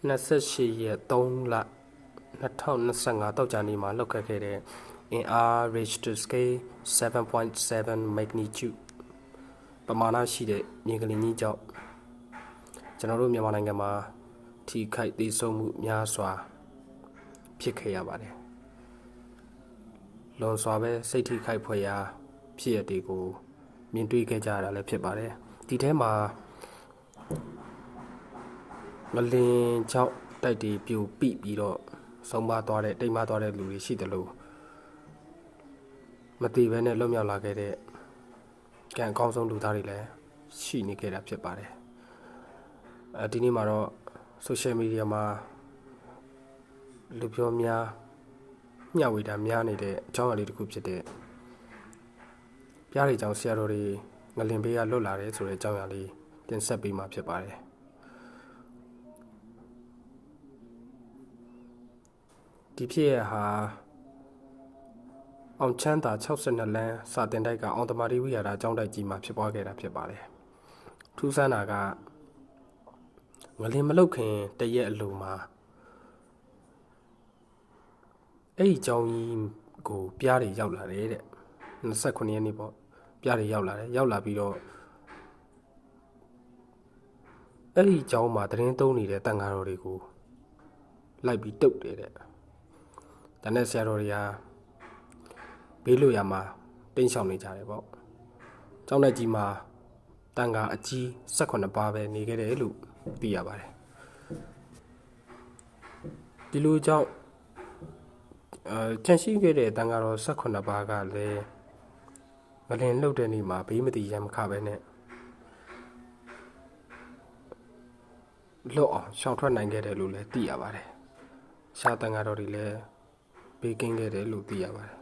28ရက်3လ2025တောက်ကြနေမှာလောက်ခဲ့တဲ့ NR Richter scale 7.7 magnitude ပမာဏရှိတဲ့မြေကလေးကြီးကြောင့်ကျွန်တော်တို့မြန်မာနိုင်ငံမှာထိခိုက်သေးဆုံးမှုများစွာဖြစ်ခဲ့ရပါတယ်လွန်စွာပဲစိတ်ထိခိုက်ဖွယ်ရာဖြစ်ရတဲ့ကိုမြင်တွေ့ခဲ့ကြရတာလည်းဖြစ်ပါတယ်ဒီထဲမှာငလင်ကြောင့်တိုက်တီပြိုပိပြီးတော့ဆုံးမသွားတဲ့တိမ်မသွားတဲ့လူတွေရှိတယ်လို့မတည်ဘဲနဲ့လွတ်မြောက်လာခဲ့တဲ့ကံအကောင်းဆုံးလူသားတွေလည်းရှိနေခဲ့တာဖြစ်ပါတယ်ဒီနေ့မှာတော့ social media မှာလူပြောများမျှဝေတာများနေတဲ့အကြောင်းအရာလေးတစ်ခုဖြစ်တဲ့ပြားတွေကြောင့်ဆရာတော်တွေငလင်ဘေးကလွတ်လာတယ်ဆိုတဲ့အကြောင်းအရာလေးတင်ဆက်ပေးမှာဖြစ်ပါတယ်ဒီဖြစ်ရဟာအောင်ချမ်းသာ62လမ်းစာတင်တိုက်ကအောင်တမာရီဝိဟာရအကြောင်းတိုက်ကြီးမှာဖြစ်ပွားခဲ့တာဖြစ်ပါတယ်ထူးဆန်းတာကငလင်မလုတ်ခင်တရက်အလိုမှာအဲ့ဒီအကြောင်းကြီးကိုပြားတွေရောက်လာတယ်တဲ့29ရက်နေ့ပေါ့ပြားတွေရောက်လာတယ်ရောက်လာပြီးတော့အဲ့ဒီအကြောင်းမှာသတင်းသုံးနေတဲ့တန်ဃာတော်တွေကိုလိုက်ပြီးတုတ်တယ်တဲ့ဒါနဲ့ဆရာတော်တွေကဘေးလို့ရမှာတိန့်ရှောင်နေကြတယ်ပေါ့ကျောင်းတိုက်ကြီးမှာတန်ဃာအကြီး18ပါးပဲနေခဲ့တယ်လို့သိရပါတယ်ဒီလိုကြောင့်ချန်ရှိခဲ့တဲ့တန်ဃာတော်18ပါးကလည်းမလင်လှုပ်တဲ့နေ့မှာဘေးမတိရမခပဲနဲ့လွတ်အောင်ရှောင်ထွက်နိုင်ခဲ့တယ်လို့လည်းသိရပါတယ်ရှားတန်ဃာတော်တွေလည်းဘေးကင်းခဲ့တယ်လို့သိရပါတယ်